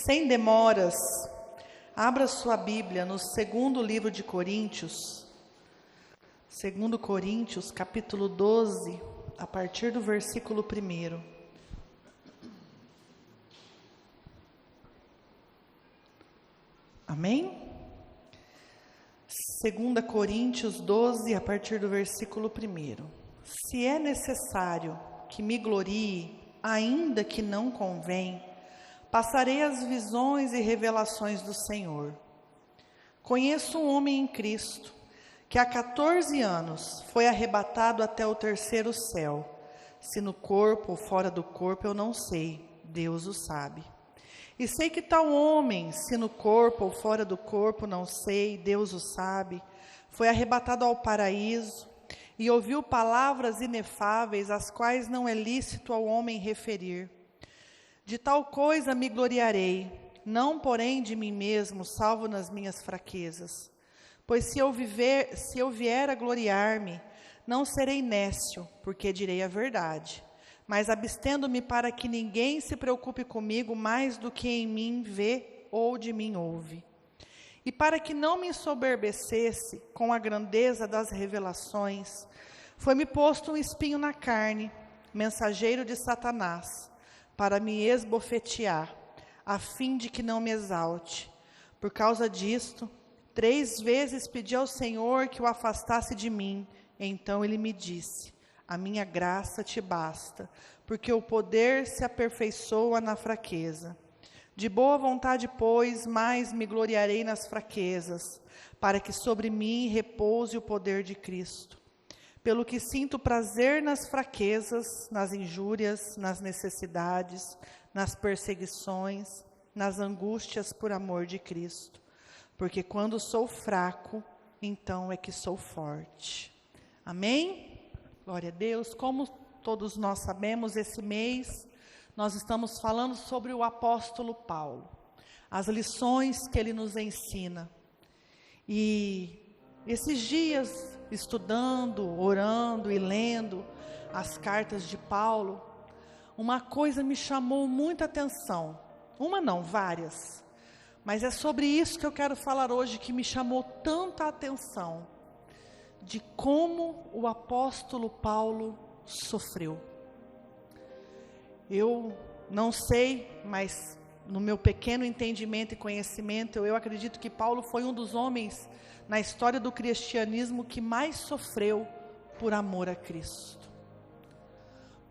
Sem demoras, abra sua Bíblia no segundo livro de Coríntios, 2 Coríntios, capítulo 12, a partir do versículo 1. Amém? 2 Coríntios 12, a partir do versículo 1. Se é necessário que me glorie, ainda que não convém, passarei as visões e revelações do Senhor. Conheço um homem em Cristo, que há 14 anos foi arrebatado até o terceiro céu. Se no corpo ou fora do corpo eu não sei, Deus o sabe. E sei que tal homem, se no corpo ou fora do corpo não sei, Deus o sabe, foi arrebatado ao paraíso e ouviu palavras inefáveis, as quais não é lícito ao homem referir. De tal coisa me gloriarei, não porém de mim mesmo, salvo nas minhas fraquezas. Pois se eu vier a gloriar-me, não serei nécio, porque direi a verdade. Mas abstendo-me para que ninguém se preocupe comigo mais do que em mim vê ou de mim ouve. E para que não me ensoberbecesse com a grandeza das revelações, foi-me posto um espinho na carne, mensageiro de Satanás, para me esbofetear, a fim de que não me exalte. Por causa disto, 3 vezes pedi ao Senhor que o afastasse de mim. Então ele me disse: a minha graça te basta, porque o poder se aperfeiçoa na fraqueza. De boa vontade, pois, mais me gloriarei nas fraquezas, para que sobre mim repouse o poder de Cristo. Pelo que sinto prazer nas fraquezas, nas injúrias, nas necessidades, nas perseguições, nas angústias por amor de Cristo. Porque quando sou fraco, então é que sou forte. Amém? Glória a Deus. Como todos nós sabemos, esse mês nós estamos falando sobre o apóstolo Paulo, as lições que ele nos ensina. E esses dias, estudando, orando e lendo as cartas de Paulo, uma coisa me chamou muita atenção. Uma não, várias. Mas é sobre isso que eu quero falar hoje, que me chamou tanta atenção. De como o apóstolo Paulo sofreu. Eu não sei, mas no meu pequeno entendimento e conhecimento, eu acredito que Paulo foi um dos homens na história do cristianismo que mais sofreu por amor a Cristo.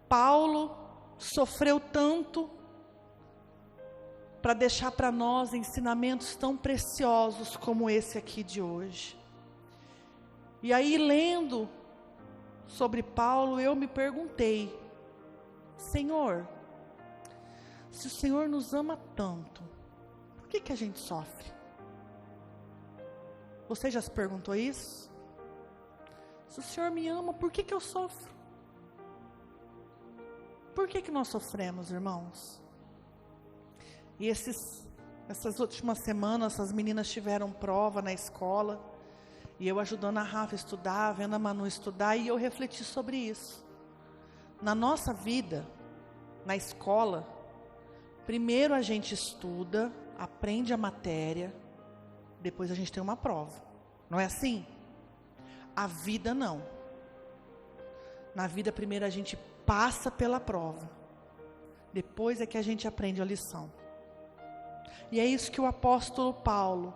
Paulo sofreu tanto para deixar para nós ensinamentos tão preciosos como esse aqui de hoje. E aí, lendo sobre Paulo, eu me perguntei: Senhor, se o Senhor nos ama tanto, por que a gente sofre? Você já se perguntou isso? Se o Senhor me ama, por que eu sofro? Por que nós sofremos, irmãos? E essas últimas semanas, as meninas tiveram prova na escola, e eu ajudando a Rafa a estudar, vendo a Manu estudar, e eu refleti sobre isso. Na nossa vida, na escola, primeiro a gente estuda, aprende a matéria, depois a gente tem uma prova. Não é assim? A vida não. Na vida, primeiro a gente passa pela prova, depois é que a gente aprende a lição. E é isso que o apóstolo Paulo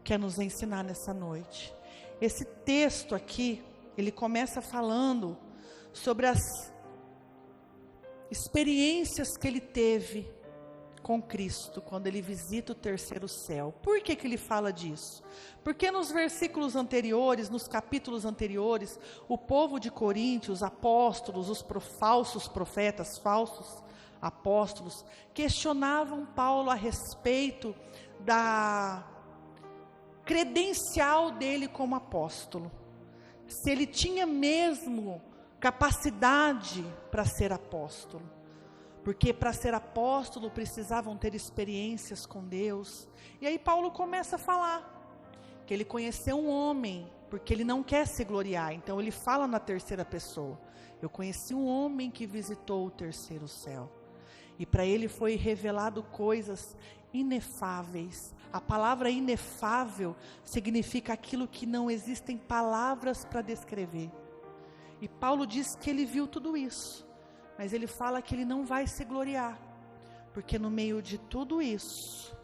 quer nos ensinar nessa noite. Esse texto aqui, ele começa falando sobre as experiências que ele teve com Cristo, quando ele visita o terceiro céu. Por que ele fala disso? Porque nos versículos anteriores, nos capítulos anteriores, o povo de Corinto, os apóstolos, os falsos profetas, falsos apóstolos, questionavam Paulo a respeito da credencial dele como apóstolo. Se ele tinha mesmo capacidade para ser apóstolo. Porque para ser apóstolo precisavam ter experiências com Deus. E aí Paulo começa a falar que ele conheceu um homem, porque ele não quer se gloriar. Então ele fala na terceira pessoa: eu conheci um homem que visitou o terceiro céu. E para ele foi revelado coisas inefáveis. A palavra inefável significa aquilo que não existem palavras para descrever. E Paulo diz que ele viu tudo isso, mas ele fala que ele não vai se gloriar, porque no meio de tudo isso,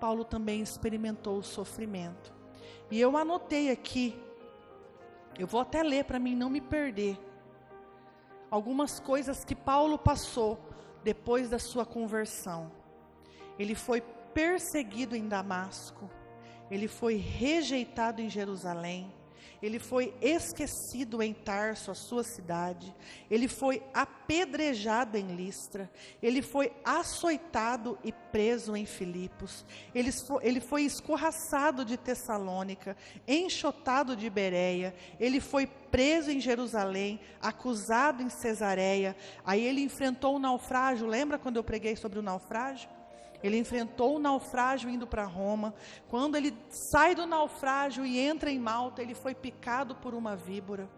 Paulo também experimentou o sofrimento. E eu anotei aqui, eu vou até ler para mim não me perder, algumas coisas que Paulo passou depois da sua conversão. Ele foi perseguido em Damasco, ele foi rejeitado em Jerusalém, ele foi esquecido em Tarso, a sua cidade, ele foi apedrejado em Listra, ele foi açoitado e preso em Filipos, ele foi escorraçado de Tessalônica, enxotado de Bereia, ele foi preso em Jerusalém, acusado em Cesareia, aí ele enfrentou o naufrágio. Lembra quando eu preguei sobre o naufrágio? Ele enfrentou o naufrágio indo para Roma. Quando ele sai do naufrágio e entra em Malta, ele foi picado por uma víbora.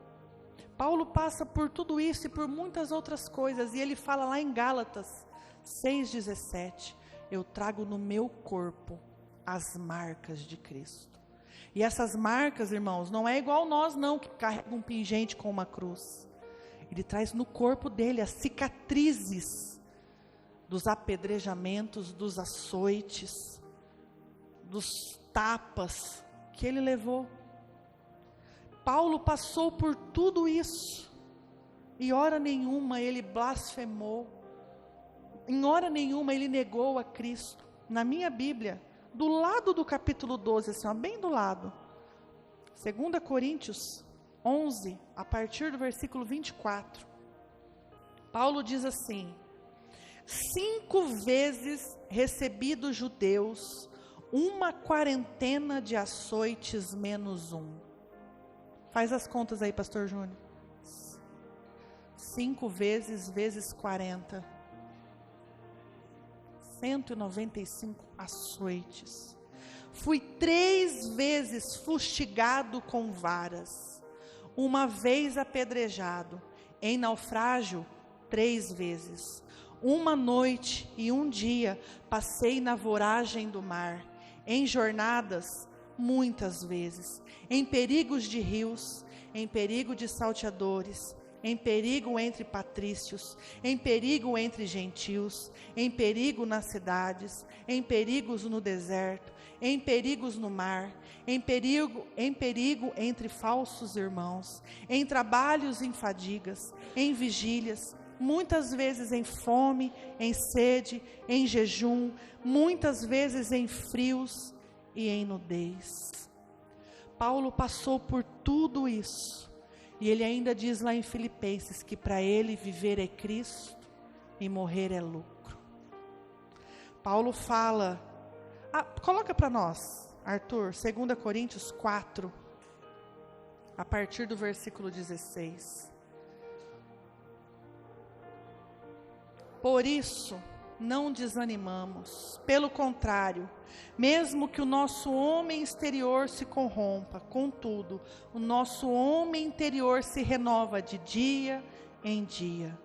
Paulo passa por tudo isso e por muitas outras coisas, e ele fala lá em Gálatas 6,17, eu trago no meu corpo as marcas de Cristo. E essas marcas, irmãos, não é igual nós não, que carrega um pingente com uma cruz. Ele traz no corpo dele as cicatrizes dos apedrejamentos, dos açoites, dos tapas que ele levou. Paulo passou por tudo isso, e hora nenhuma ele blasfemou, em hora nenhuma ele negou a Cristo. Na minha Bíblia, do lado do capítulo 12, assim, ó, bem do lado, 2 Coríntios 11, a partir do versículo 24, Paulo diz assim: 5 vezes recebi dos judeus uma quarentena de açoites menos um. Faz as contas aí, pastor Júnior. 5 vezes 40. 195 açoites. Fui 3 vezes fustigado com varas. Uma vez apedrejado. Em naufrágio, 3 vezes. Uma noite e um dia passei na voragem do mar, em jornadas muitas vezes, em perigos de rios, em perigo de salteadores, em perigo entre patrícios, em perigo entre gentios, em perigo nas cidades, em perigos no deserto, em perigos no mar, em perigo entre falsos irmãos, em trabalhos e em fadigas, em vigílias, muitas vezes em fome, em sede, em jejum, muitas vezes em frios e em nudez. Paulo passou por tudo isso, e ele ainda diz lá em Filipenses que para ele viver é Cristo e morrer é lucro. Paulo fala, coloca para nós, Arthur, 2 Coríntios 4, a partir do versículo 16. Por isso, não desanimamos, pelo contrário, mesmo que o nosso homem exterior se corrompa, contudo, o nosso homem interior se renova de dia em dia,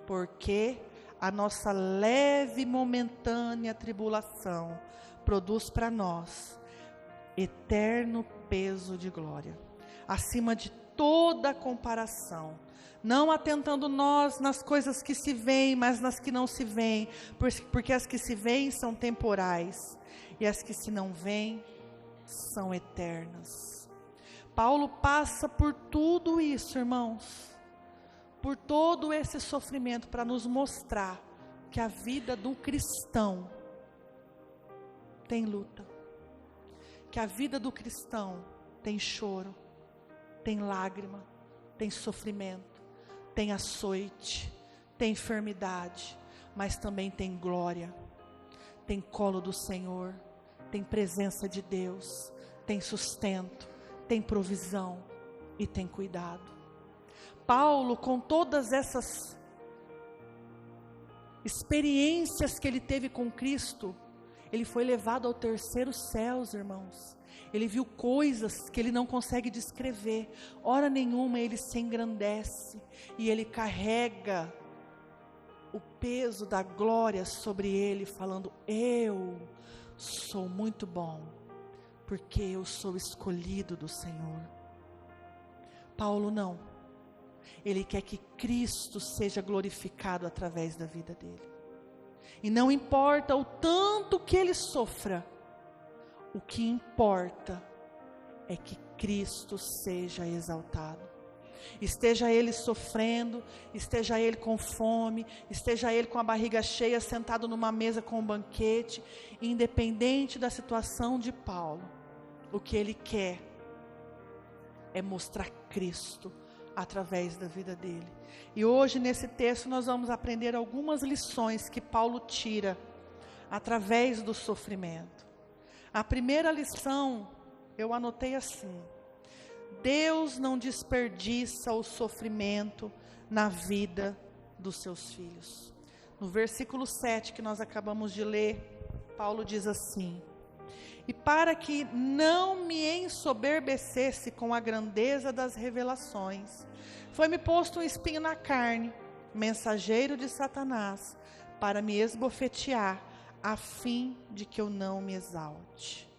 porque a nossa leve e momentânea tribulação produz para nós eterno peso de glória, acima de toda comparação, não atentando nós nas coisas que se veem, mas nas que não se veem, porque as que se veem são temporais, e as que se não veem são eternas. Paulo passa por tudo isso, irmãos, por todo esse sofrimento, para nos mostrar que a vida do cristão tem luta, que a vida do cristão tem choro, tem lágrima, tem sofrimento, tem açoite, tem enfermidade, mas também tem glória, tem colo do Senhor, tem presença de Deus, tem sustento, tem provisão e tem cuidado. Paulo, com todas essas experiências que ele teve com Cristo, ele foi levado ao terceiro céu, irmãos. Ele viu coisas que ele não consegue descrever. Hora nenhuma ele se engrandece e ele carrega o peso da glória sobre ele, falando: eu sou muito bom, porque eu sou escolhido do Senhor. Paulo não. Ele quer que Cristo seja glorificado através da vida dele. E não importa o tanto que ele sofra, o que importa é que Cristo seja exaltado. Esteja ele sofrendo, esteja ele com fome, esteja ele com a barriga cheia, sentado numa mesa com um banquete, independente da situação de Paulo, o que ele quer é mostrar Cristo através da vida dele. E hoje nesse texto nós vamos aprender algumas lições que Paulo tira através do sofrimento. A primeira lição eu anotei assim: Deus não desperdiça o sofrimento na vida dos seus filhos. No versículo 7 que nós acabamos de ler, Paulo diz assim: e para que não me ensoberbecesse com a grandeza das revelações, foi-me posto um espinho na carne, mensageiro de Satanás, para me esbofetear, a fim de que eu não me exalte.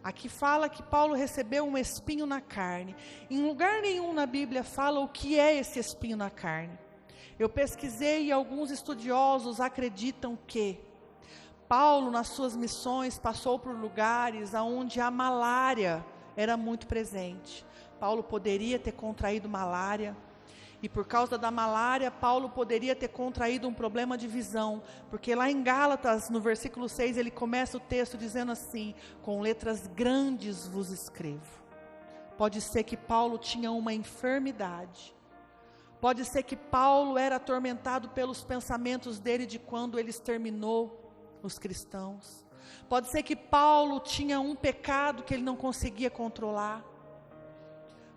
Aqui fala que Paulo recebeu um espinho na carne. Em lugar nenhum na Bíblia fala o que é esse espinho na carne. Eu pesquisei e alguns estudiosos acreditam que Paulo, nas suas missões, passou por lugares onde a malária era muito presente. Paulo poderia ter contraído malária, e por causa da malária, Paulo poderia ter contraído um problema de visão, porque lá em Gálatas, no versículo 6, ele começa o texto dizendo assim: com letras grandes vos escrevo. Pode ser que Paulo tinha uma enfermidade, pode ser que Paulo era atormentado pelos pensamentos dele de quando ele exterminou os cristãos. Pode ser que Paulo tinha um pecado que ele não conseguia controlar.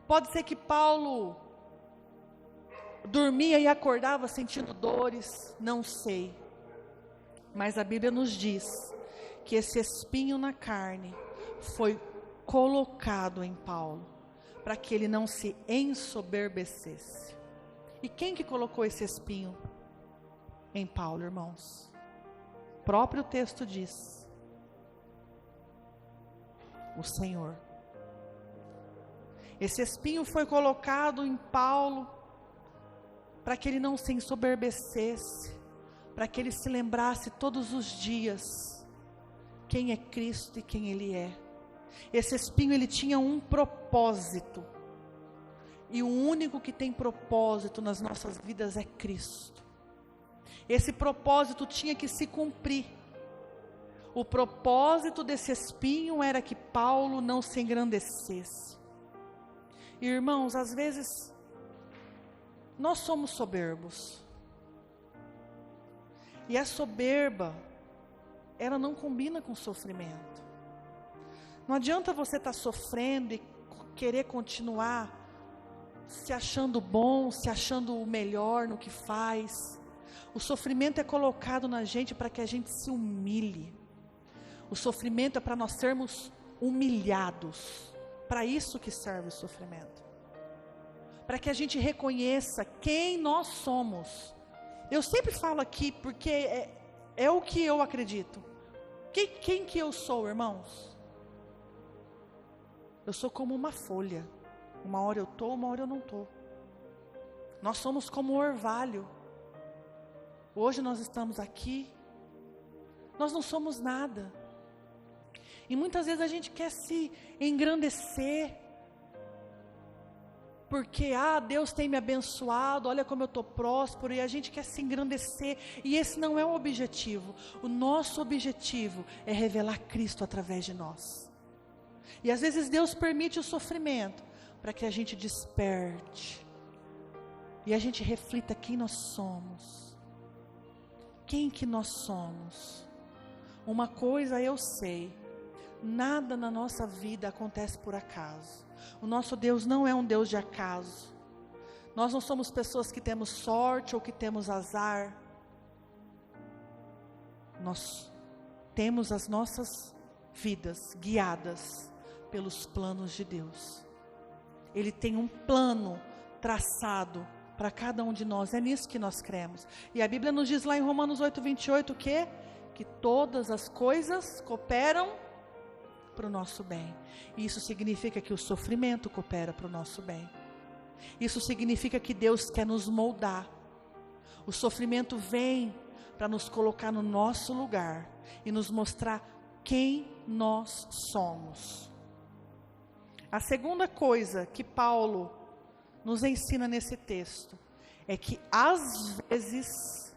Pode ser que Paulo dormia e acordava sentindo dores, não sei. Mas a Bíblia nos diz que esse espinho na carne foi colocado em Paulo, para que ele não se ensoberbecesse. E quem que colocou esse espinho em Paulo, irmãos? O próprio texto diz: o Senhor. Esse espinho foi colocado em Paulo para que ele não se ensoberbecesse, para que ele se lembrasse todos os dias quem é Cristo e quem Ele é. Esse espinho, ele tinha um propósito, e o único que tem propósito nas nossas vidas é Cristo. Esse propósito tinha que se cumprir. O propósito desse espinho era que Paulo não se engrandecesse. Irmãos, às vezes nós somos soberbos, e a soberba, ela não combina com o sofrimento. Não adianta você estar sofrendo e querer continuar se achando bom, se achando o melhor no que faz. O sofrimento é colocado na gente para que a gente se humilhe. O sofrimento é para nós sermos humilhados. Para isso que serve o sofrimento. Para que a gente reconheça quem nós somos. Eu sempre falo aqui porque é o que eu acredito. Quem que eu sou, irmãos? Eu sou como uma folha. Uma hora eu estou, uma hora eu não estou. Nós somos como um orvalho. Hoje nós estamos aqui. Nós não somos nada. E muitas vezes a gente quer se engrandecer, porque Deus tem me abençoado, olha como eu estou próspero, e a gente quer se engrandecer, e esse não é o objetivo. O nosso objetivo é revelar Cristo através de nós. E às vezes Deus permite o sofrimento, para que a gente desperte, e a gente reflita quem nós somos. Quem que nós somos? Uma coisa eu sei: nada na nossa vida acontece por acaso. O nosso Deus não é um Deus de acaso. Nós não somos pessoas que temos sorte ou que temos azar. Nós temos as nossas vidas guiadas pelos planos de Deus. Ele tem um plano traçado para cada um de nós. É nisso que nós cremos. E a Bíblia nos diz lá em Romanos 8:28 que todas as coisas cooperam para o nosso bem. E isso significa que o sofrimento coopera para o nosso bem. Isso significa que Deus quer nos moldar. O sofrimento vem para nos colocar no nosso lugar e nos mostrar quem nós somos. A segunda coisa que Paulo nos ensina nesse texto é que às vezes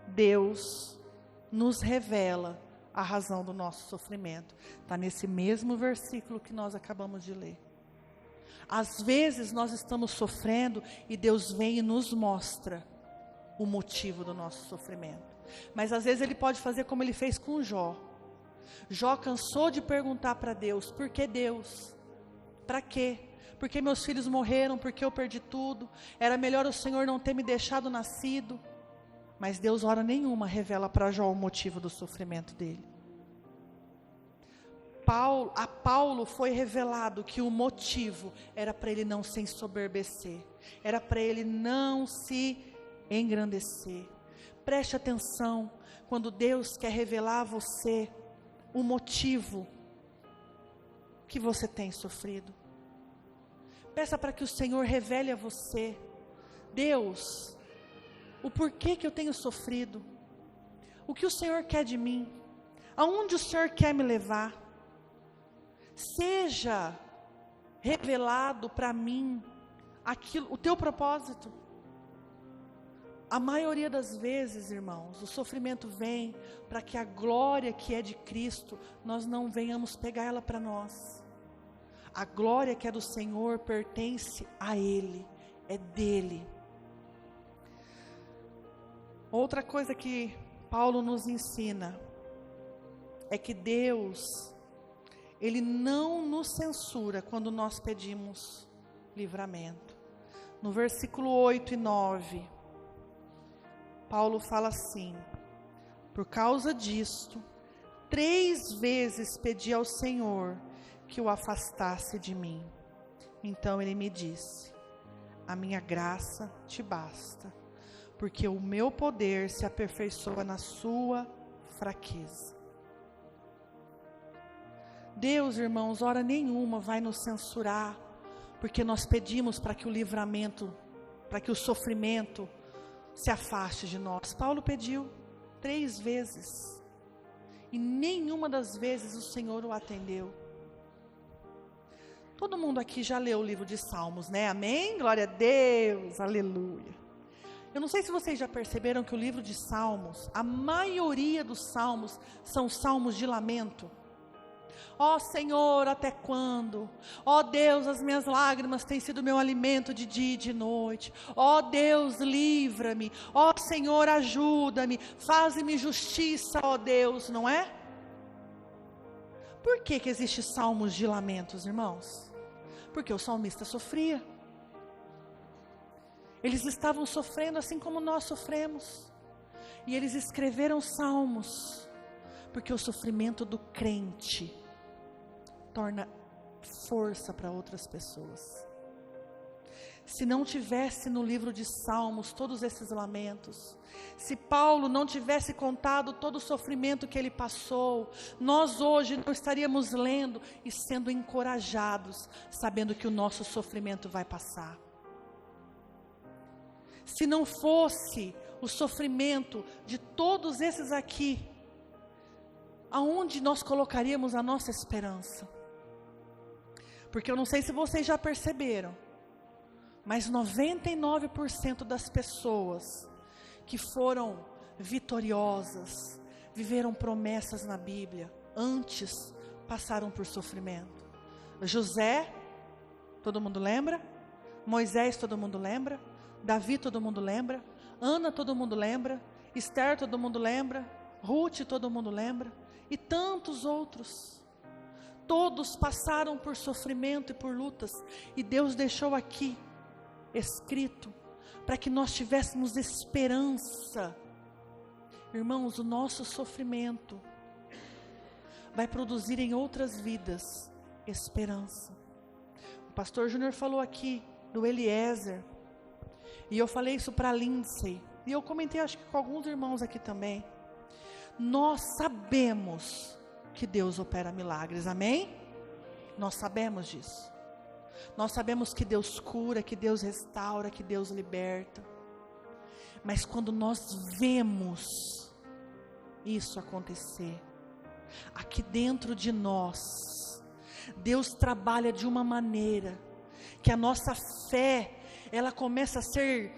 Deus nos revela a razão do nosso sofrimento. Está nesse mesmo versículo que nós acabamos de ler. Às vezes nós estamos sofrendo e Deus vem e nos mostra o motivo do nosso sofrimento. Mas às vezes Ele pode fazer como Ele fez com Jó. Jó cansou de perguntar para Deus: por que Deus? Para quê? Porque meus filhos morreram, porque eu perdi tudo. Era melhor o Senhor não ter me deixado nascido. Mas Deus, hora nenhuma, revela para Jó o motivo do sofrimento dele. A Paulo foi revelado que o motivo era para ele não se ensoberbecer, era para ele não se engrandecer. Preste atenção, quando Deus quer revelar a você o motivo que você tem sofrido. Peça para que o Senhor revele a você: Deus, o porquê que eu tenho sofrido, o que o Senhor quer de mim, aonde o Senhor quer me levar. Seja revelado para mim o teu propósito. A maioria das vezes, irmãos, o sofrimento vem para que a glória que é de Cristo, nós não venhamos pegar ela para nós. A glória que é do Senhor pertence a Ele, é dele. Outra coisa que Paulo nos ensina é que Deus, Ele não nos censura quando nós pedimos livramento. No versículo 8 e 9, Paulo fala assim: por causa disto, 3 vezes pedi ao Senhor que o afastasse de mim. Então Ele me disse: a minha graça te basta, porque o meu poder se aperfeiçoa na sua fraqueza. Deus, irmãos, hora nenhuma vai nos censurar, porque nós pedimos para que o livramento, para que o sofrimento se afaste de nós. Paulo pediu 3 vezes, e nenhuma das vezes o Senhor o atendeu. Todo mundo aqui já leu o livro de Salmos, né? Amém? Glória a Deus, aleluia. Eu não sei se vocês já perceberam que o livro de Salmos, a maioria dos salmos são salmos de lamento. Ó Senhor, até quando? Ó Deus, as minhas lágrimas têm sido meu alimento de dia e de noite. Ó Deus, livra-me. Ó Senhor, ajuda-me. Faze-me justiça, ó Deus, não é? Por que existem salmos de lamentos, irmãos? Porque o salmista sofria. Eles estavam sofrendo assim como nós sofremos. E eles escreveram salmos, porque o sofrimento do crente torna força para outras pessoas. Se não tivesse no livro de Salmos todos esses lamentos, se Paulo não tivesse contado todo o sofrimento que ele passou, nós hoje não estaríamos lendo e sendo encorajados, sabendo que o nosso sofrimento vai passar. Se não fosse o sofrimento de todos esses aqui, aonde nós colocaríamos a nossa esperança? Porque eu não sei se vocês já perceberam, mas 99% das pessoas que foram vitoriosas, viveram promessas na Bíblia, antes passaram por sofrimento. José, todo mundo lembra? Moisés, todo mundo lembra? Davi, todo mundo lembra? Ana, todo mundo lembra? Esther, todo mundo lembra? Ruth, todo mundo lembra? E tantos outros. Todos passaram por sofrimento e por lutas, e Deus deixou aqui escrito para que nós tivéssemos esperança. Irmãos, o nosso sofrimento vai produzir em outras vidas esperança. O pastor Júnior falou aqui do Eliezer. E eu falei isso para Lindsay, e eu comentei acho que com alguns irmãos aqui também. Nós sabemos que Deus opera milagres, amém? Nós sabemos disso. Nós sabemos que Deus cura, que Deus restaura, que Deus liberta. Mas quando nós vemos isso acontecer, aqui dentro de nós, Deus trabalha de uma maneira que a nossa fé, ela começa a ser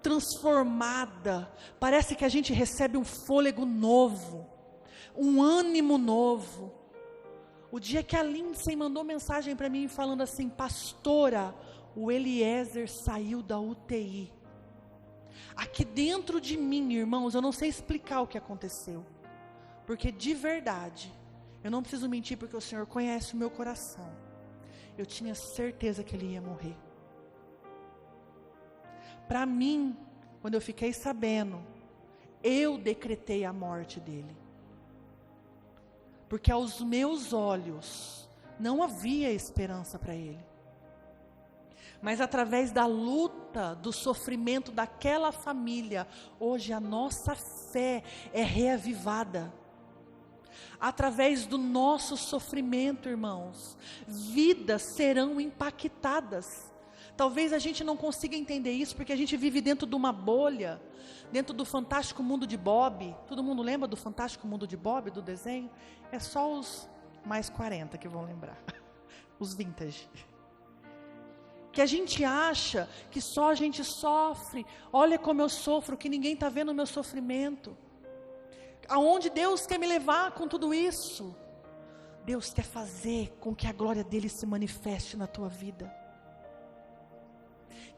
transformada. Parece que a gente recebe um fôlego novo, um ânimo novo. O dia que a Lindsay mandou mensagem para mim falando assim: pastora, o Eliezer saiu da UTI. Aqui dentro de mim, irmãos, eu não sei explicar o que aconteceu, porque de verdade, eu não preciso mentir, porque o Senhor conhece o meu coração. Eu tinha certeza que ele ia morrer. Para mim, quando eu fiquei sabendo, eu decretei a morte dele. Porque aos meus olhos não havia esperança para ele. Mas através da luta, do sofrimento daquela família, hoje a nossa fé é reavivada. Através do nosso sofrimento, irmãos, vidas serão impactadas. Talvez a gente não consiga entender isso, porque a gente vive dentro de uma bolha, dentro do Fantástico Mundo de Bob. Todo mundo lembra do Fantástico Mundo de Bob, do desenho? É só os mais 40 que vão lembrar, os vintage. Que a gente acha que só a gente sofre. Olha como eu sofro, que ninguém está vendo o meu sofrimento. Aonde Deus quer me levar com tudo isso? Deus quer fazer com que a glória dele se manifeste na tua vida.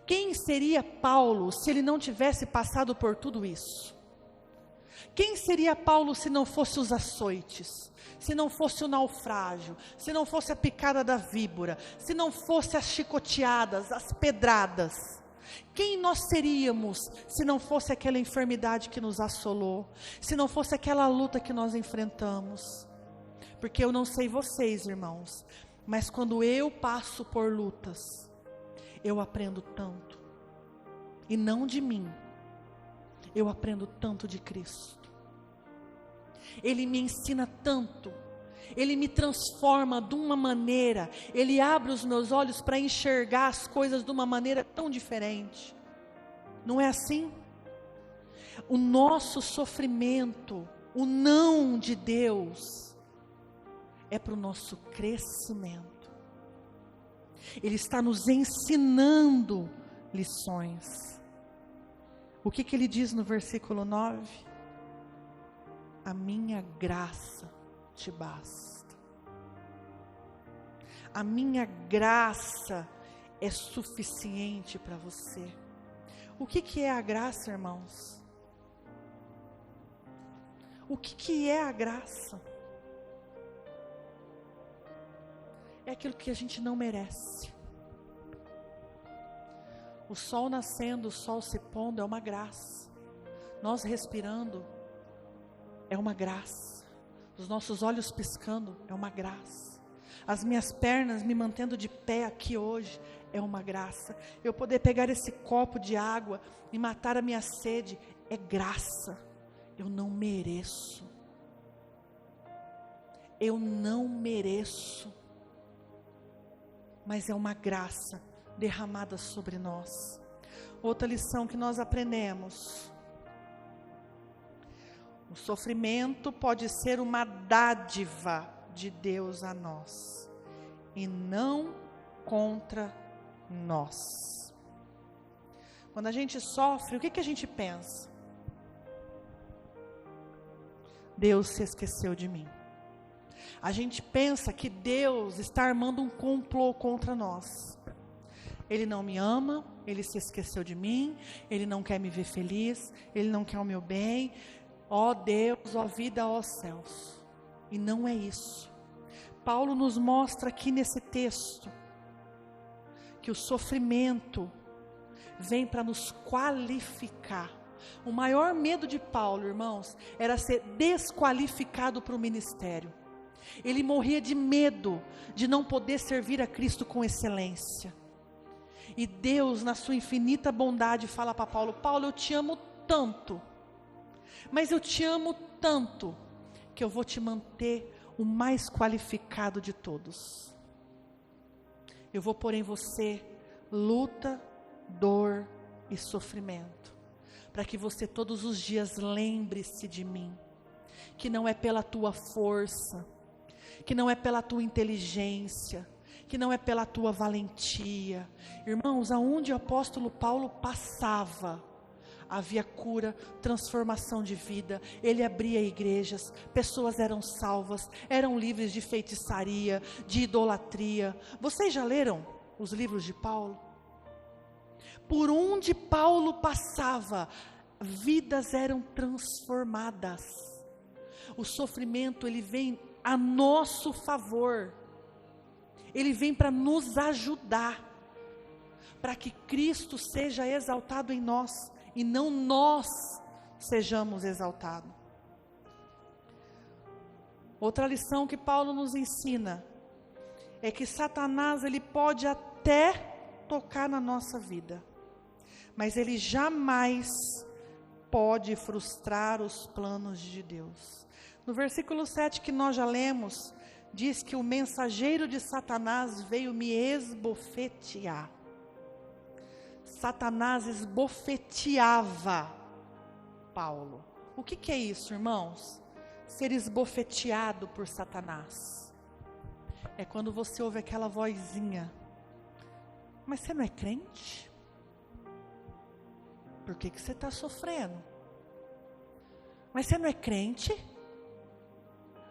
Quem seria Paulo se ele não tivesse passado por tudo isso? Quem seria Paulo se não fosse os açoites? Se não fosse o naufrágio? Se não fosse a picada da víbora? Se não fosse as chicoteadas, as pedradas? Quem nós seríamos se não fosse aquela enfermidade que nos assolou? Se não fosse aquela luta que nós enfrentamos? Porque eu não sei vocês, irmãos, mas quando eu passo por lutas, eu aprendo tanto. E não de mim. Eu aprendo tanto de Cristo. Ele me ensina tanto. Ele me transforma de uma maneira. Ele abre os meus olhos para enxergar as coisas de uma maneira tão diferente. Não é assim? O nosso sofrimento, o não de Deus, é para o nosso crescimento. Ele está nos ensinando lições. O que ele diz no versículo 9? A minha graça te basta. A minha graça é suficiente para você. O que é a graça, irmãos? O que é a graça? É aquilo que a gente não merece. O sol nascendo, o sol se pondo é uma graça. Nós respirando é uma graça. Os nossos olhos piscando é uma graça. As minhas pernas me mantendo de pé aqui hoje é uma graça. Eu poder pegar esse copo de água e matar a minha sede é graça. Eu não mereço. Eu não mereço. Mas é uma graça derramada sobre nós. Outra lição que nós aprendemos: o sofrimento pode ser uma dádiva de Deus a nós, e não contra nós. Quando a gente sofre, o que a gente pensa? Deus se esqueceu de mim. A gente pensa que Deus está armando um complô contra nós. Ele não me ama, Ele se esqueceu de mim, Ele não quer me ver feliz, Ele não quer o meu bem. Ó Deus, ó vida, ó céus. E não é isso. Paulo nos mostra aqui nesse texto que o sofrimento vem para nos qualificar. O maior medo de Paulo, irmãos, era ser desqualificado para o ministério. Ele morria de medo de não poder servir a Cristo com excelência. E Deus, na sua infinita bondade, fala para Paulo: Paulo, eu te amo tanto, mas eu te amo tanto, que eu vou te manter o mais qualificado de todos. Eu vou pôr em você luta, dor e sofrimento, para que você todos os dias lembre-se de mim, que não é pela tua força, que não é pela tua inteligência, que não é pela tua valentia. Irmãos, aonde o apóstolo Paulo passava, havia cura, transformação de vida. Ele abria igrejas, pessoas eram salvas, eram livres de feitiçaria, de idolatria. Vocês já leram os livros de Paulo? Por onde Paulo passava, vidas eram transformadas. O sofrimento, ele vem a nosso favor. Ele vem para nos ajudar, para que Cristo seja exaltado em nós, e não nós sejamos exaltados. Outra lição que Paulo nos ensina é que Satanás, ele pode até tocar na nossa vida, mas ele jamais pode frustrar os planos de Deus. No versículo 7 que nós já lemos, diz que o mensageiro de Satanás veio me esbofetear. Satanás esbofeteava Paulo. O que é isso, irmãos? Ser esbofeteado por Satanás é quando você ouve aquela vozinha: mas você não é crente? Por que você está sofrendo? Mas você não é crente?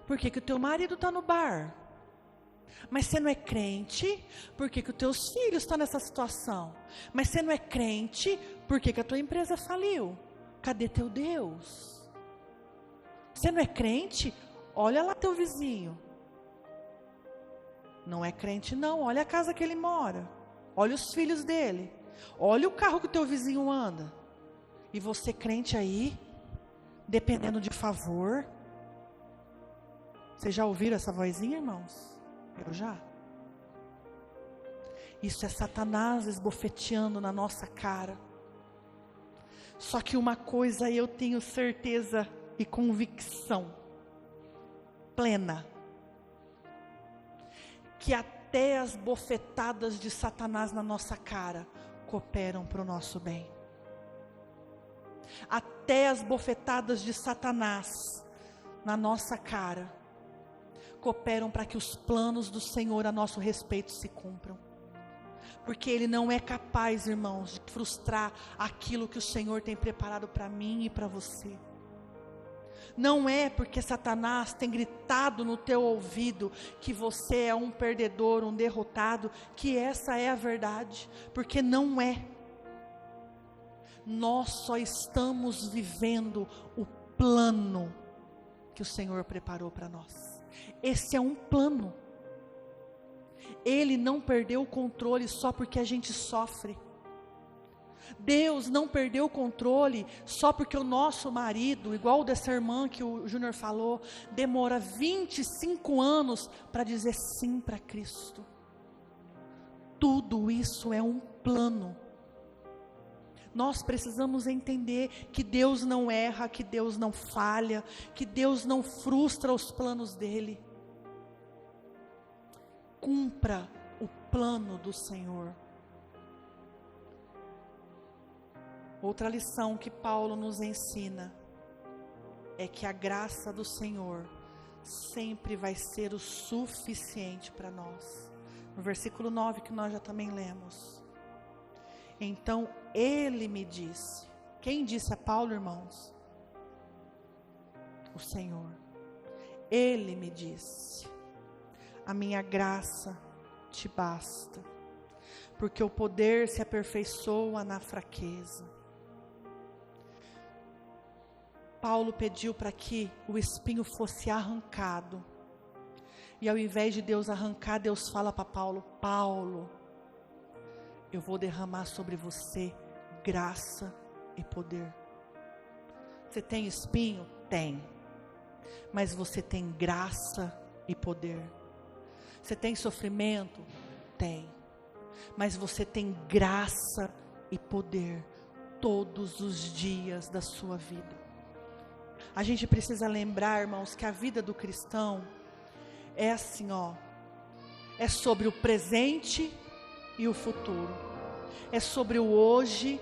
Por que o teu marido está no bar? Mas você não é crente? Por que os teus filhos estão nessa situação? Mas você não é crente? Por que a tua empresa faliu? Cadê teu Deus? Você não é crente? Olha lá teu vizinho. Não é crente não, olha a casa que ele mora. Olha os filhos dele. Olha o carro que o teu vizinho anda. E você crente aí, dependendo de favor. Vocês já ouviram essa vozinha, irmãos? Eu já. Isso é Satanás esbofeteando na nossa cara. Só que uma coisa eu tenho certeza e convicção plena, que até as bofetadas de Satanás na nossa cara cooperam para o nosso bem. Até as bofetadas de Satanás na nossa cara cooperam para que os planos do Senhor a nosso respeito se cumpram. Porque Ele não é capaz, irmãos, de frustrar aquilo que o Senhor tem preparado para mim e para você. Não é porque Satanás tem gritado no teu ouvido que você é um perdedor, um derrotado, que essa é a verdade, porque não é. Nós só estamos vivendo o plano que o Senhor preparou para nós. Esse é um plano. Ele não perdeu o controle só porque a gente sofre. Deus não perdeu o controle só porque o nosso marido, igual dessa irmã que o Júnior falou, demora 25 anos para dizer sim para Cristo. Tudo isso é um plano. Nós precisamos entender que Deus não erra, que Deus não falha, que Deus não frustra os planos dele. Cumpra o plano do Senhor. Outra lição que Paulo nos ensina é que a graça do Senhor sempre vai ser o suficiente para nós. No versículo 9 que nós já também lemos. Então ele me disse. Quem disse a Paulo, irmãos? O Senhor. Ele me disse: a minha graça te basta, porque o poder se aperfeiçoa na fraqueza. Paulo pediu para que o espinho fosse arrancado. E ao invés de Deus arrancar, Deus fala para Paulo: Paulo, eu vou derramar sobre você graça e poder. Você tem espinho? Tem. Mas você tem graça e poder. Você tem sofrimento? Tem. mas você tem graça e poder todos os dias da sua vida. A gente precisa lembrar, irmãos, que a vida do cristão é assim, é sobre o presente e o futuro, é sobre o hoje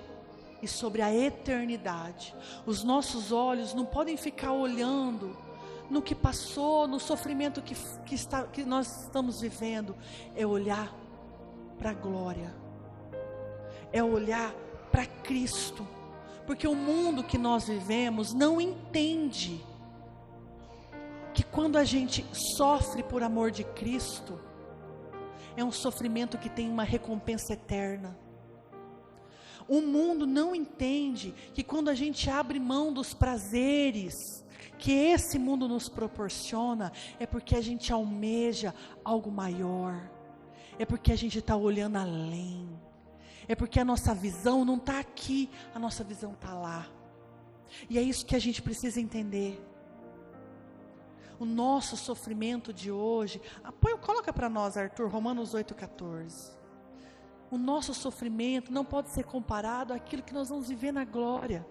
e sobre a eternidade. Os nossos olhos não podem ficar olhando no que passou, no sofrimento que nós estamos vivendo. É olhar para a glória, é olhar para Cristo, porque o mundo que nós vivemos não entende que quando a gente sofre por amor de Cristo, é um sofrimento que tem uma recompensa eterna. O mundo não entende que quando a gente abre mão dos prazeres que esse mundo nos proporciona, é porque a gente almeja algo maior, é porque a gente está olhando além, é porque a nossa visão não está aqui, a nossa visão está lá. E é isso que a gente precisa entender. O nosso sofrimento de hoje, coloca para nós, Arthur, Romanos 8,14. O nosso sofrimento não pode ser comparado àquilo que nós vamos viver na glória.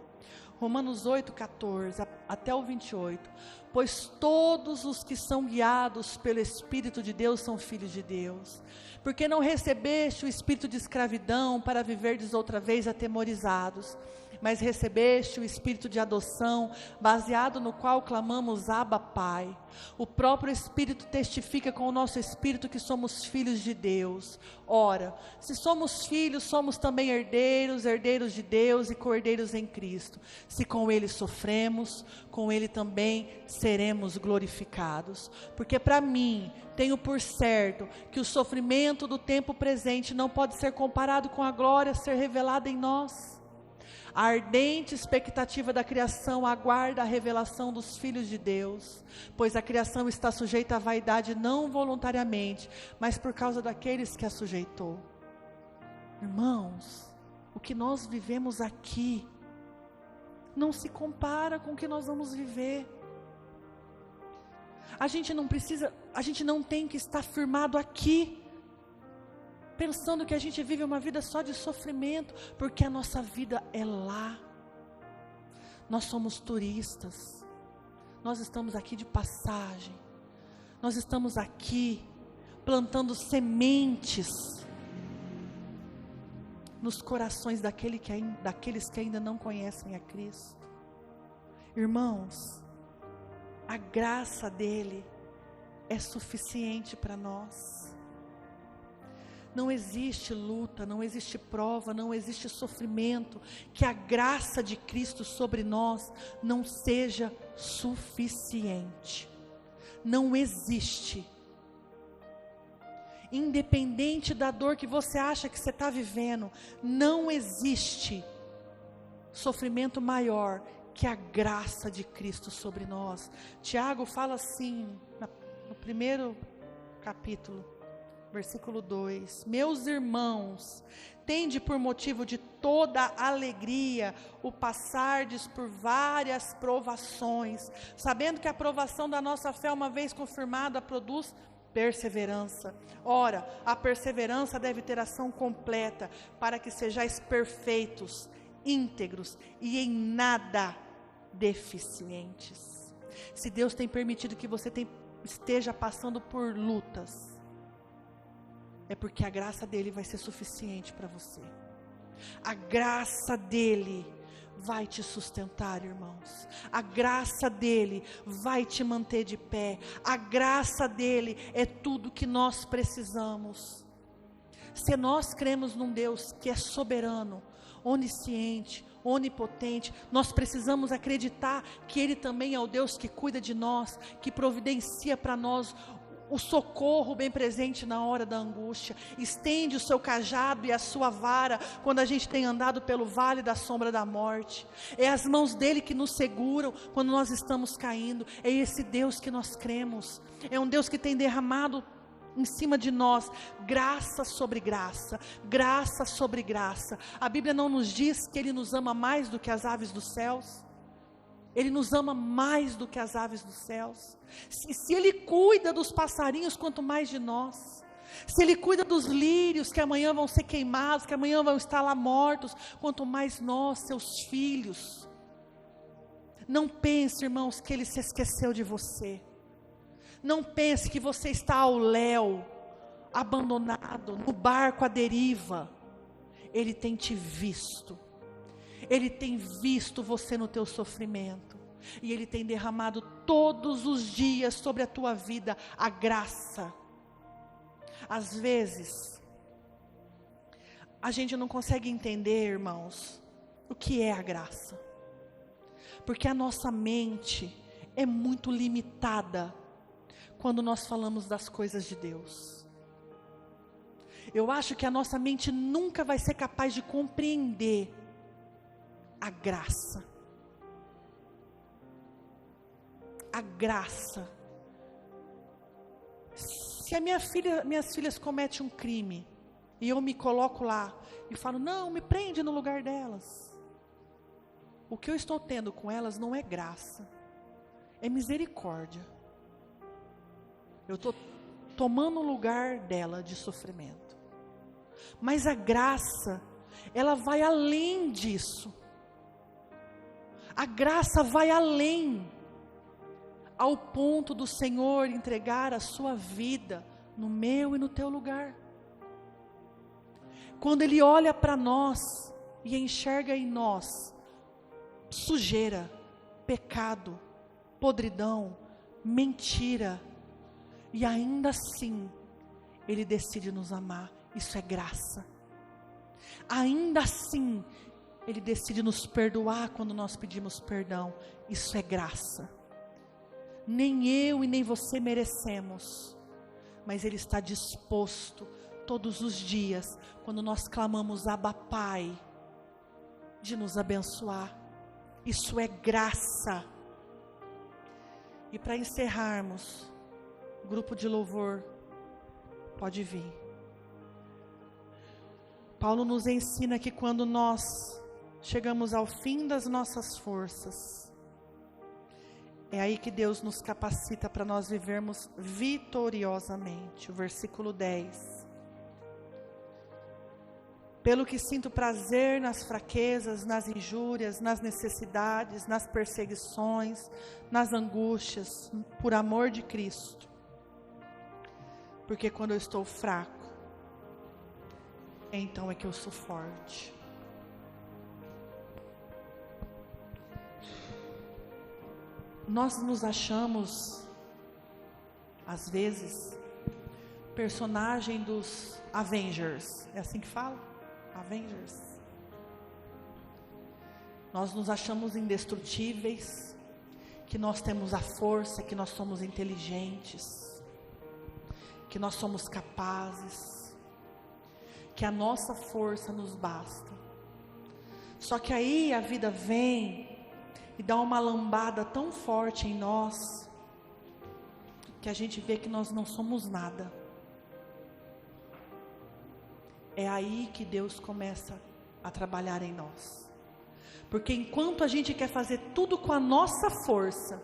Romanos 8,14 até o 28. Pois todos os que são guiados pelo Espírito de Deus são filhos de Deus. Porque não recebeste o espírito de escravidão para viverdes outra vez atemorizados, mas recebeste o espírito de adoção, baseado no qual clamamos Abba, Pai. O próprio Espírito testifica com o nosso espírito que somos filhos de Deus. Ora, se somos filhos, somos também herdeiros, herdeiros de Deus e co-herdeiros em Cristo. Se com Ele sofremos, com Ele também seremos glorificados. Porque para mim, tenho por certo que o sofrimento do tempo presente não pode ser comparado com a glória a ser revelada em nós. A ardente expectativa da criação aguarda a revelação dos filhos de Deus, pois a criação está sujeita à vaidade não voluntariamente, mas por causa daqueles que a sujeitou. Irmãos, o que nós vivemos aqui não se compara com o que nós vamos viver. A gente não tem que estar firmado aqui, pensando que a gente vive uma vida só de sofrimento, porque a nossa vida é lá. Nós somos turistas, nós estamos aqui de passagem, nós estamos aqui plantando sementes nos corações daqueles que ainda não conhecem a Cristo. Irmãos, a graça dele é suficiente para nós. Não existe luta, não existe prova, não existe sofrimento, que a graça de Cristo sobre nós não seja suficiente. Não existe. Independente da dor que você acha que você está vivendo, não existe sofrimento maior que a graça de Cristo sobre nós. Tiago fala assim, no primeiro capítulo, versículo 2: meus irmãos, tende por motivo de toda alegria o passardes por várias provações, sabendo que a provação da nossa fé, uma vez confirmada, produz perseverança. Ora, a perseverança deve ter ação completa, para que sejais perfeitos, íntegros e em nada deficientes. Se Deus tem permitido que você esteja passando por lutas, é porque a graça dele vai ser suficiente para você. A graça dele vai te sustentar, irmãos. A graça dele vai te manter de pé. A graça dele é tudo que nós precisamos. Se nós cremos num Deus que é soberano, onisciente, onipotente, nós precisamos acreditar que ele também é o Deus que cuida de nós, que providencia para nós o socorro bem presente na hora da angústia. Estende o seu cajado e a sua vara quando a gente tem andado pelo vale da sombra da morte. É as mãos dele que nos seguram quando nós estamos caindo. É esse Deus que nós cremos. É um Deus que tem derramado em cima de nós graça sobre graça, graça sobre graça. A Bíblia não nos diz que ele nos ama mais do que as aves dos céus? Ele nos ama mais do que as aves dos céus. Se ele cuida dos passarinhos, quanto mais de nós. Se Ele cuida dos lírios que amanhã vão ser queimados, que amanhã vão estar lá mortos, quanto mais nós, seus filhos. Não pense, irmãos, que Ele se esqueceu de você. Não pense que você está ao léu, abandonado, no barco à deriva. Ele tem te visto. Ele tem visto você no teu sofrimento. E Ele tem derramado todos os dias sobre a tua vida a graça. Às vezes, a gente não consegue entender, irmãos, o que é a graça. Porque a nossa mente é muito limitada quando nós falamos das coisas de Deus. Eu acho que a nossa mente nunca vai ser capaz de compreender a graça. A graça. Se a minhas filhas cometem um crime, e eu me coloco lá, e falo, não, me prende no lugar delas. O que eu estou tendo com elas não é graça, é misericórdia. Eu estou tomando o lugar dela de sofrimento. Mas a graça, ela vai além disso. A graça vai além, ao ponto do Senhor entregar a sua vida no meu e no teu lugar. Quando Ele olha para nós e enxerga em nós sujeira, pecado, podridão, mentira, e ainda assim Ele decide nos amar, isso é graça. Ainda assim Ele decide nos perdoar quando nós pedimos perdão, isso é graça. Nem eu e nem você merecemos, mas Ele está disposto todos os dias, quando nós clamamos Abba Pai, de nos abençoar. Isso é graça. E para encerrarmos, o grupo de louvor pode vir. Paulo nos ensina que quando nós chegamos ao fim das nossas forças, é aí que Deus nos capacita para nós vivermos vitoriosamente. O versículo 10. Pelo que sinto prazer nas fraquezas, nas injúrias, nas necessidades, nas perseguições, nas angústias, por amor de Cristo. Porque quando eu estou fraco, então é que eu sou forte. Nós nos achamos, às vezes, personagem dos Avengers. É assim que fala? Avengers. Nós nos achamos indestrutíveis, que nós temos a força, que nós somos inteligentes, que nós somos capazes, que a nossa força nos basta. Só que aí a vida vem e dá uma lambada tão forte em nós, que a gente vê que nós não somos nada. É aí que Deus começa a trabalhar em nós. Porque enquanto a gente quer fazer tudo com a nossa força,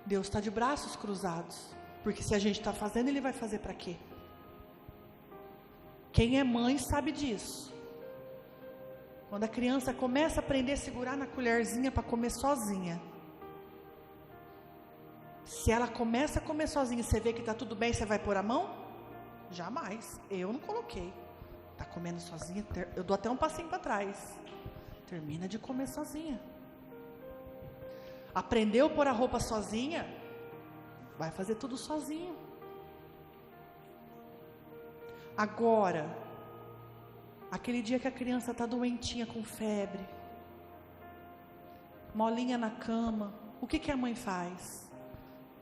Deus está de braços cruzados. Porque se a gente está fazendo, Ele vai fazer para quê? Quem é mãe sabe disso. Quando a criança começa a aprender a segurar na colherzinha para comer sozinha. Se ela começa a comer sozinha e você vê que está tudo bem, você vai pôr a mão? Jamais. Eu não coloquei. Está comendo sozinha, eu dou até um passinho para trás. Termina de comer sozinha. Aprendeu a pôr a roupa sozinha? Vai fazer tudo sozinho. Agora, aquele dia que a criança está doentinha com febre, molinha na cama, o que a mãe faz?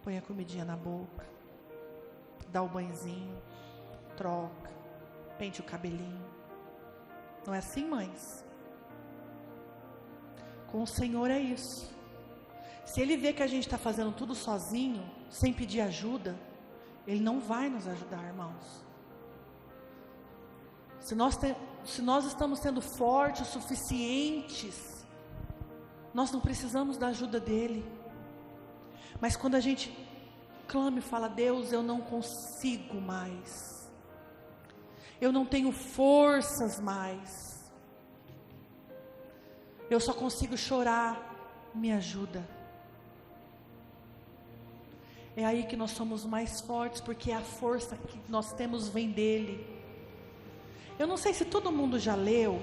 Põe a comidinha na boca, dá o banhozinho, troca, pente o cabelinho. Não é assim, mães? Com o Senhor é isso. Se Ele vê que a gente está fazendo tudo sozinho, sem pedir ajuda, Ele não vai nos ajudar, irmãos. Se nós estamos sendo fortes, suficientes, nós não precisamos da ajuda dEle. Mas quando a gente clama e fala, Deus, eu não consigo mais, Eu não tenho forças mais. Eu só consigo chorar. Me ajuda. É aí que nós somos mais fortes, porque a força que nós temos vem dele. Eu não sei se todo mundo já leu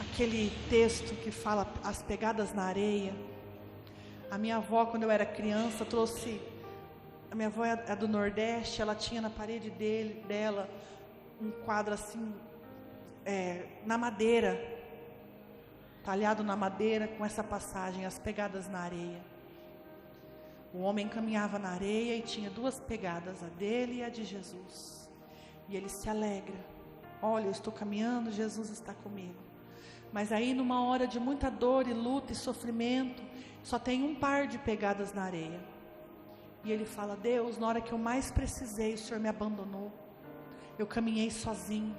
aquele texto que fala as pegadas na areia. A minha avó, quando eu era criança, trouxe... A minha avó é do Nordeste, ela tinha na parede dela um quadro assim, na madeira, talhado na madeira, com essa passagem, as pegadas na areia. O homem caminhava na areia e tinha duas pegadas, a dele e a de Jesus. E ele se alegra. Olha, eu estou caminhando, Jesus está comigo. Mas aí numa hora de muita dor e luta e sofrimento, só tem um par de pegadas na areia. E ele fala: Deus, na hora que eu mais precisei, o Senhor me abandonou. Eu caminhei sozinho.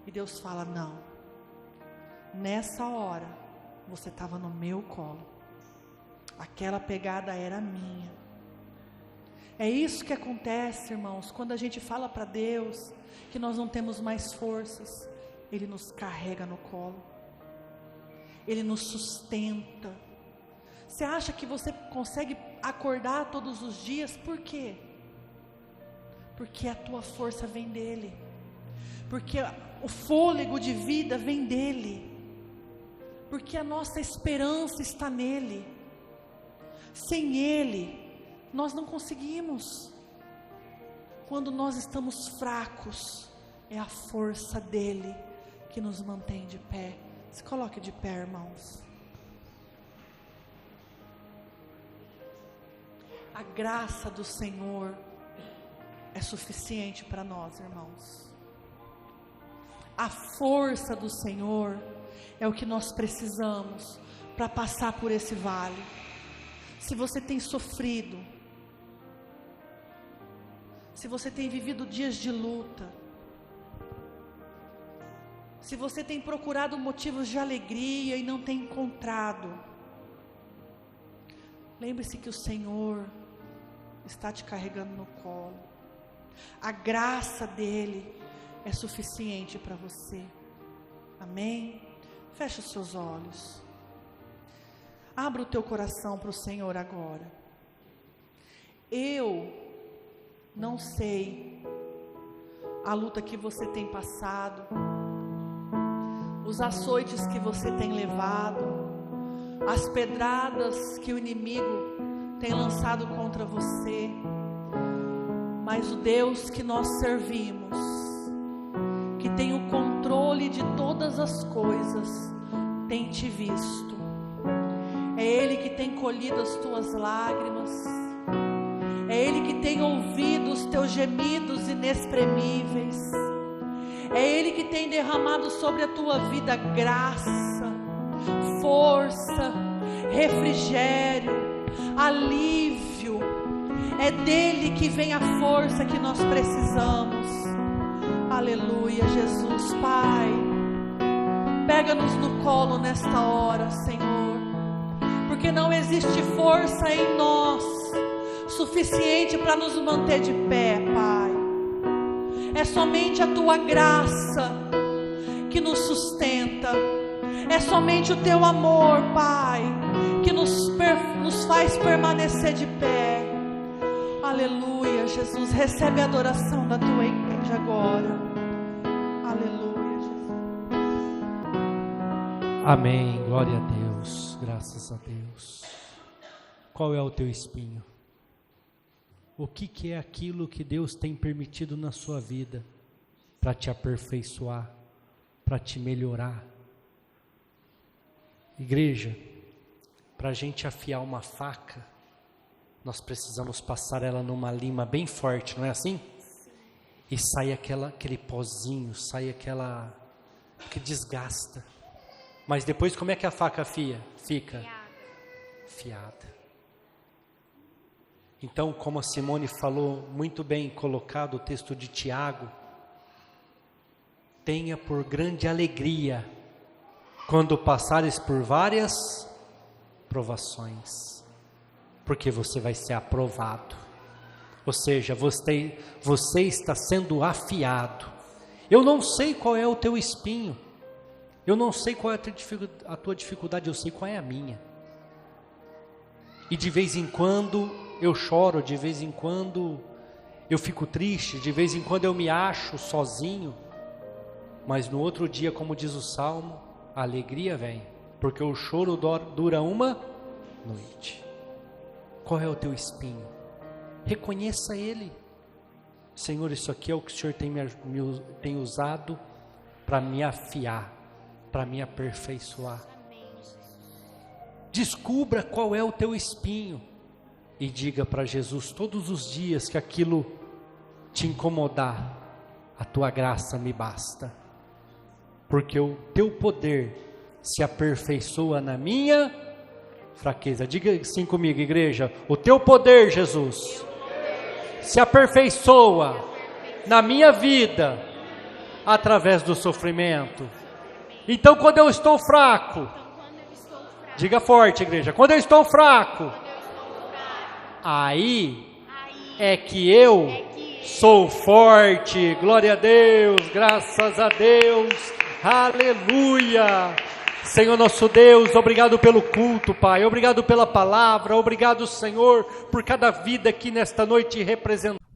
E Deus fala: não. Nessa hora, você estava no meu colo. Aquela pegada era minha. É isso que acontece, irmãos, quando a gente fala para Deus que nós não temos mais forças. Ele nos carrega no colo. Ele nos sustenta. Você acha que você consegue acordar todos os dias? Por quê? Porque a tua força vem dele. Porque o fôlego de vida vem dele. Porque a nossa esperança está nele. Sem ele, nós não conseguimos. Quando nós estamos fracos, é a força dele que nos mantém de pé. Se coloque de pé, irmãos. A graça do Senhor é suficiente para nós, irmãos. A força do Senhor é o que nós precisamos para passar por esse vale. Se você tem sofrido, se você tem vivido dias de luta, se você tem procurado motivos de alegria e não tem encontrado, lembre-se que o Senhor está te carregando no colo. A graça dele é suficiente para você. Amém? Feche os seus olhos. Abra o teu coração para o Senhor agora. Eu não sei a luta que você tem passado, os açoites que você tem levado, as pedradas que o inimigo tem lançado contra você, mas o Deus que nós servimos, que tem o controle de todas as coisas, tem te visto. É Ele que tem colhido as tuas lágrimas, é Ele que tem ouvido os teus gemidos inexprimíveis, é Ele que tem derramado sobre a tua vida graça, força, refrigério, alívio. É dele que vem a força que nós precisamos. Aleluia, Jesus. Pai, pega-nos no colo nesta hora, Senhor, porque não existe força em nós suficiente para nos manter de pé, Pai. É somente a tua graça que nos sustenta. É somente o teu amor, Pai, que nos faz permanecer de pé. Aleluia, Jesus. Recebe a adoração da tua igreja agora. Aleluia, Jesus. Amém. Glória a Deus. Graças a Deus. Qual é o teu espinho? O que é aquilo que Deus tem permitido na sua vida para te aperfeiçoar, para te melhorar? Igreja, para a gente afiar uma faca, nós precisamos passar ela numa lima bem forte, não é assim? E sai aquele pozinho, sai aquela que desgasta. Mas depois como é que a faca fica? Fiada. Então, como a Simone falou, muito bem colocado o texto de Tiago, tenha por grande alegria quando passares por várias provações, porque você vai ser aprovado. Ou seja, você está sendo afiado. Eu não sei qual é o teu espinho. Eu não sei qual é a tua dificuldade, eu sei qual é a minha. E de vez em quando eu choro, de vez em quando eu fico triste, de vez em quando eu me acho sozinho. Mas no outro dia, como diz o Salmo, a alegria vem, porque o choro dura uma noite. Qual é o teu espinho? Reconheça ele. Senhor, isso aqui é o que o Senhor tem usado para me afiar, para me aperfeiçoar. Descubra qual é o teu espinho e diga para Jesus todos os dias que aquilo te incomodar, a tua graça me basta, porque o teu poder se aperfeiçoa na minha fraqueza. Diga assim comigo, igreja: o teu poder, Jesus, se aperfeiçoa na minha vida através do sofrimento. Então, quando eu estou fraco, diga forte, igreja: quando eu estou fraco, aí é que eu sou forte. Glória a Deus, graças a Deus, aleluia. Senhor nosso Deus, obrigado pelo culto, Pai, obrigado pela palavra, obrigado, Senhor, por cada vida aqui nesta noite representada.